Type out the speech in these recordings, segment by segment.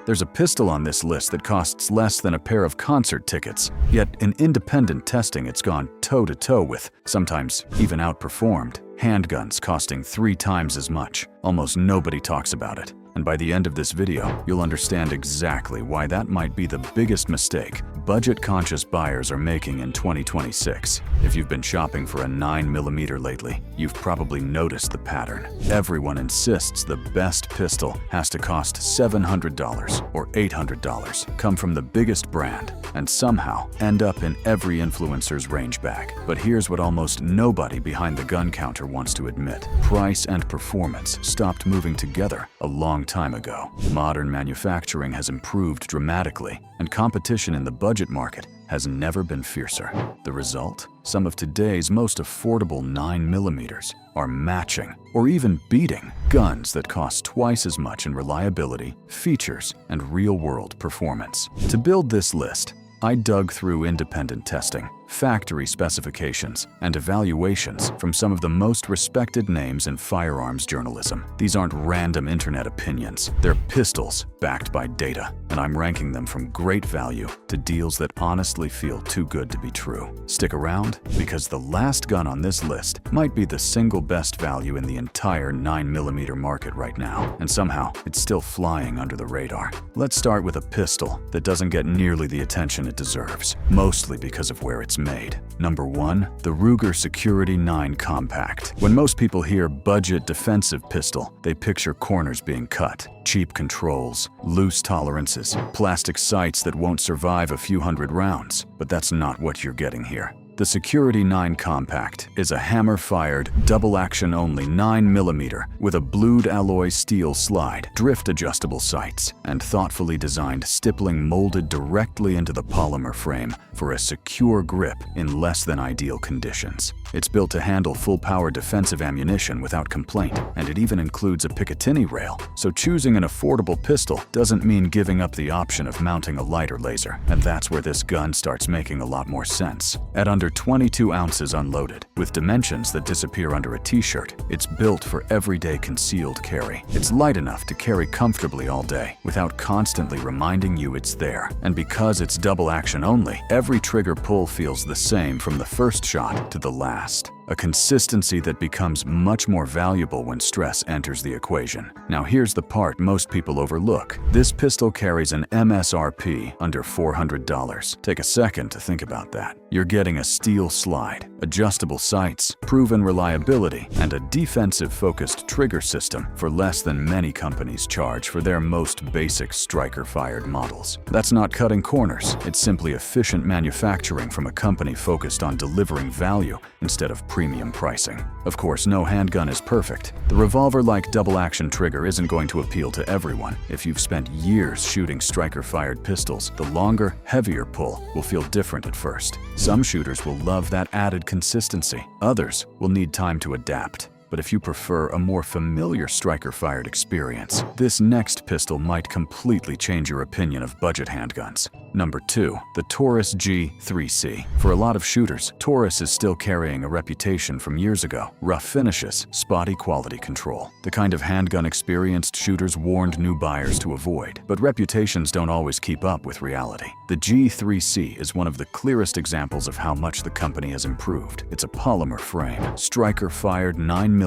There's a pistol on this list that costs less than a pair of concert tickets, yet in independent testing it's gone toe-to-toe with, sometimes even outperformed, handguns costing 3 times as much. Almost nobody talks about it. And by the end of this video, you'll understand exactly why that might be the biggest mistake budget-conscious buyers are making in 2026. If you've been shopping for a 9mm lately, you've probably noticed the pattern. Everyone insists the best pistol has to cost $700 or $800, come from the biggest brand, and somehow end up in every influencer's range bag. But here's what almost nobody behind the gun counter wants to admit. Price and performance stopped moving together a long time ago. Modern manufacturing has improved dramatically, and competition in the budget market has never been fiercer. The result? Some of today's most affordable 9mm are matching or even beating guns that cost twice as much in reliability, features, and real-world performance. To build this list, I dug through independent testing, factory specifications, and evaluations from some of the most respected names in firearms journalism. These aren't random internet opinions. They're pistols backed by data, and I'm ranking them from great value to deals that honestly feel too good to be true. Stick around, because the last gun on this list might be the single best value in the entire 9mm market right now, and somehow it's still flying under the radar. Let's start with a pistol that doesn't get nearly the attention it deserves, mostly because of where it's made. Number 1, the Ruger Security 9 Compact. When most people hear budget defensive pistol, they picture corners being cut, cheap controls, loose tolerances, plastic sights that won't survive a few hundred rounds. But that's not what you're getting here. The Security 9 Compact is a hammer-fired, double-action-only 9mm with a blued alloy steel slide, drift-adjustable sights, and thoughtfully designed stippling molded directly into the polymer frame for a secure grip in less than ideal conditions. It's built to handle full-power defensive ammunition without complaint, and it even includes a Picatinny rail, so choosing an affordable pistol doesn't mean giving up the option of mounting a lighter laser, and that's where this gun starts making a lot more sense. At under 22 ounces unloaded, with dimensions that disappear under a t-shirt, it's built for everyday concealed carry. It's light enough to carry comfortably all day, without constantly reminding you it's there. And because it's double action only, every trigger pull feels the same from the first shot to the last. A consistency that becomes much more valuable when stress enters the equation. Now here's the part most people overlook. This pistol carries an MSRP under $400. Take a second to think about that. You're getting a steel slide, adjustable sights, proven reliability, and a defensive-focused trigger system for less than many companies charge for their most basic striker-fired models. That's not cutting corners. It's simply efficient manufacturing from a company focused on delivering value instead of premium pricing. Of course, no handgun is perfect. The revolver-like double-action trigger isn't going to appeal to everyone. If you've spent years shooting striker-fired pistols, the longer, heavier pull will feel different at first. Some shooters will love that added consistency. Others will need time to adapt. But if you prefer a more familiar striker-fired experience, this next pistol might completely change your opinion of budget handguns. Number 2, the Taurus G3C. For a lot of shooters, Taurus is still carrying a reputation from years ago. Rough finishes, spotty quality control. The kind of handgun experienced shooters warned new buyers to avoid. But reputations don't always keep up with reality. The G3C is one of the clearest examples of how much the company has improved. It's a polymer frame, striker-fired 9mm,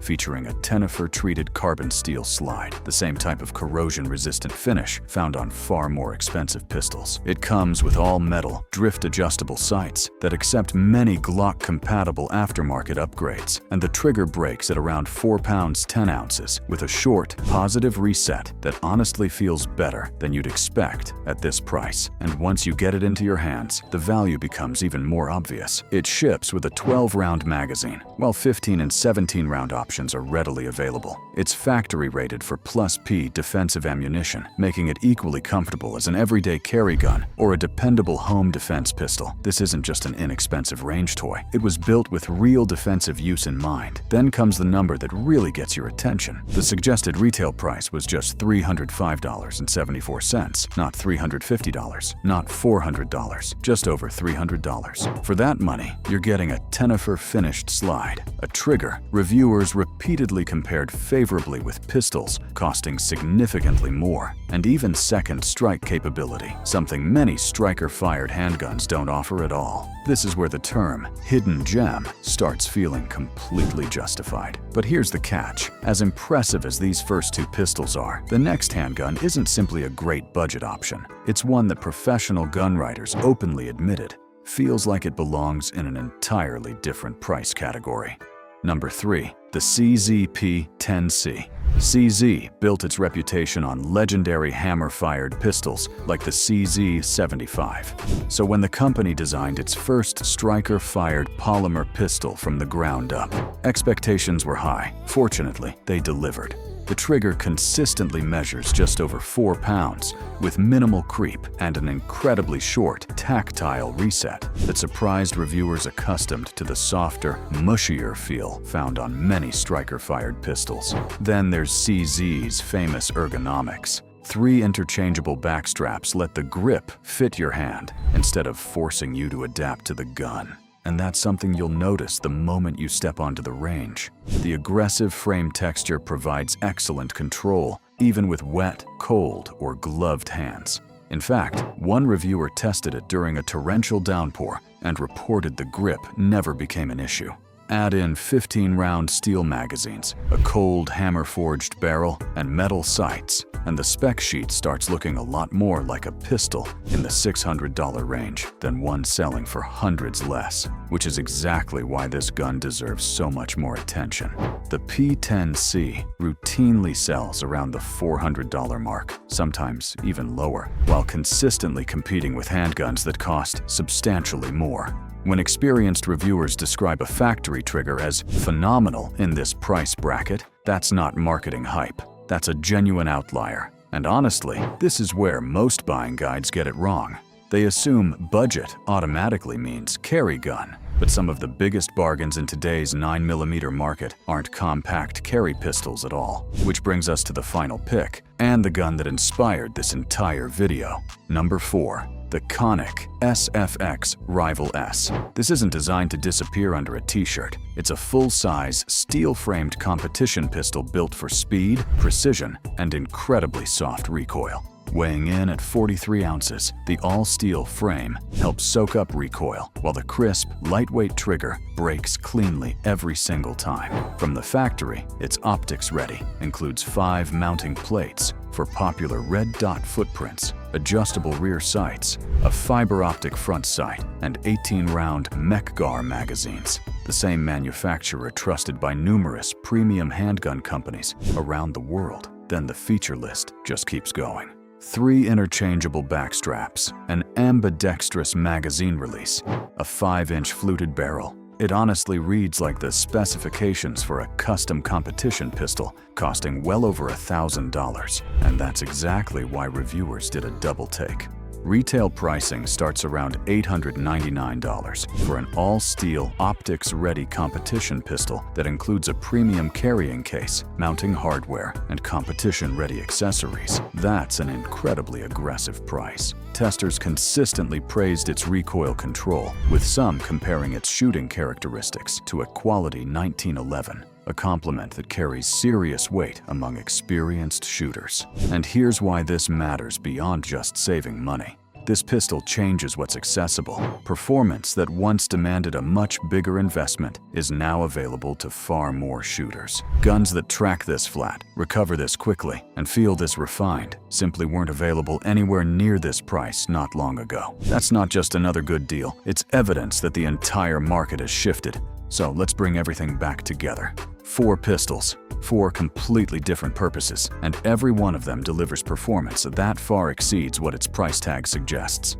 featuring a Tenifer-treated carbon steel slide, the same type of corrosion-resistant finish found on far more expensive pistols. It comes with all-metal, drift-adjustable sights that accept many Glock-compatible aftermarket upgrades, and the trigger breaks at around 4 pounds 10 ounces, with a short, positive reset that honestly feels better than you'd expect at this price. And once you get it into your hands, the value becomes even more obvious. It ships with a 12-round magazine, while 15 and 17-round options are readily available. It's factory-rated for +P defensive ammunition, making it equally comfortable as an everyday carry gun or a dependable home defense pistol. This isn't just an inexpensive range toy. It was built with real defensive use in mind. Then comes the number that really gets your attention. The suggested retail price was just $305.74, not $350, not $400, just over $300. For that money, you're getting a Tenifer finished slide, a trigger reviewers repeatedly compared favorably with pistols costing significantly more, and even second strike capability, something many striker-fired handguns don't offer at all. This is where the term hidden gem starts feeling completely justified. But here's the catch. As impressive as these first two pistols are, the next handgun isn't simply a great budget option. It's one that professional gun writers openly admitted feels like it belongs in an entirely different price category. Number 3. The CZP-10C. CZ built its reputation on legendary hammer-fired pistols like the CZ75. So when the company designed its first striker-fired polymer pistol from the ground up, expectations were high. Fortunately, they delivered. The trigger consistently measures just over 4 pounds, with minimal creep and an incredibly short, tactile reset that surprised reviewers accustomed to the softer, mushier feel found on many striker-fired pistols. Then there's CZ's famous ergonomics. 3 interchangeable backstraps let the grip fit your hand instead of forcing you to adapt to the gun. And that's something you'll notice the moment you step onto the range. The aggressive frame texture provides excellent control, even with wet, cold, or gloved hands. In fact, one reviewer tested it during a torrential downpour and reported the grip never became an issue. Add in 15-round steel magazines, a cold hammer-forged barrel, and metal sights, and the spec sheet starts looking a lot more like a pistol in the $600 range than one selling for hundreds less, which is exactly why this gun deserves so much more attention. The P10C routinely sells around the $400 mark, sometimes even lower, while consistently competing with handguns that cost substantially more. When experienced reviewers describe a factory trigger as phenomenal in this price bracket, that's not marketing hype. That's a genuine outlier. And honestly, this is where most buying guides get it wrong. They assume budget automatically means carry gun. But some of the biggest bargains in today's 9mm market aren't compact carry pistols at all. Which brings us to the final pick, and the gun that inspired this entire video. Number 4. The Canik SFX Rival-S. This isn't designed to disappear under a t-shirt. It's a full-size, steel-framed competition pistol built for speed, precision, and incredibly soft recoil. Weighing in at 43 ounces, the all-steel frame helps soak up recoil, while the crisp, lightweight trigger breaks cleanly every single time. From the factory, it's optics-ready, includes 5 mounting plates for popular red dot footprints, adjustable rear sights, a fiber optic front sight, and 18-round MechGar magazines, the same manufacturer trusted by numerous premium handgun companies around the world. Then the feature list just keeps going. 3 interchangeable backstraps, an ambidextrous magazine release, a 5-inch fluted barrel. It honestly reads like the specifications for a custom competition pistol costing well over $1,000, and that's exactly why reviewers did a double take. Retail pricing starts around $899 for an all-steel, optics-ready competition pistol that includes a premium carrying case, mounting hardware, and competition-ready accessories. That's an incredibly aggressive price. Testers consistently praised its recoil control, with some comparing its shooting characteristics to a quality 1911. A compliment that carries serious weight among experienced shooters. And here's why this matters beyond just saving money. This pistol changes what's accessible. Performance that once demanded a much bigger investment is now available to far more shooters. Guns that track this flat, recover this quickly, and feel this refined simply weren't available anywhere near this price not long ago. That's not just another good deal, it's evidence that the entire market has shifted. So let's bring everything back together. 4 pistols, 4 completely different purposes, and every one of them delivers performance that far exceeds what its price tag suggests.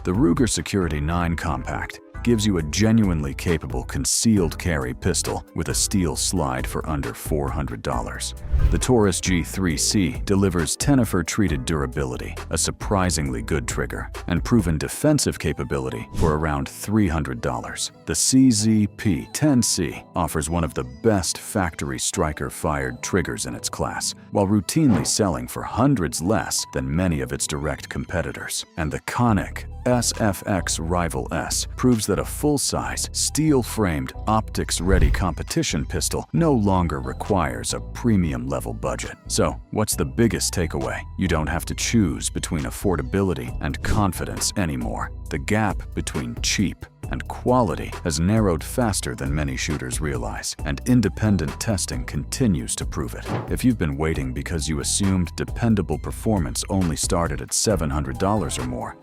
The Ruger Security 9 Compact gives you a genuinely capable concealed carry pistol with a steel slide for under $400. The Taurus G3C delivers Tenifer-treated durability, a surprisingly good trigger, and proven defensive capability for around $300. The CZP-10C offers one of the best factory striker-fired triggers in its class, while routinely selling for hundreds less than many of its direct competitors. And the Canik SFX Rival-S proves that a full-size, steel-framed, optics-ready competition pistol no longer requires a premium-level budget. So, what's the biggest takeaway? You don't have to choose between affordability and confidence anymore. The gap between cheap and quality has narrowed faster than many shooters realize, and independent testing continues to prove it. If you've been waiting because you assumed dependable performance only started at $700 or more,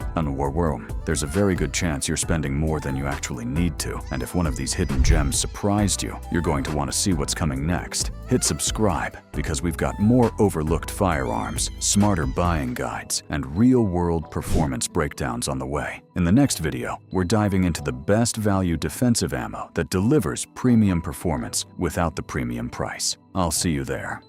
there's a very good chance you're spending more than you actually need to. And if one of these hidden gems surprised you, you're going to want to see what's coming next. Hit subscribe, because we've got more overlooked firearms, smarter buying guides, and real-world performance breakdowns on the way. In the next video, we're diving into the best value defensive ammo that delivers premium performance without the premium price. I'll see you there.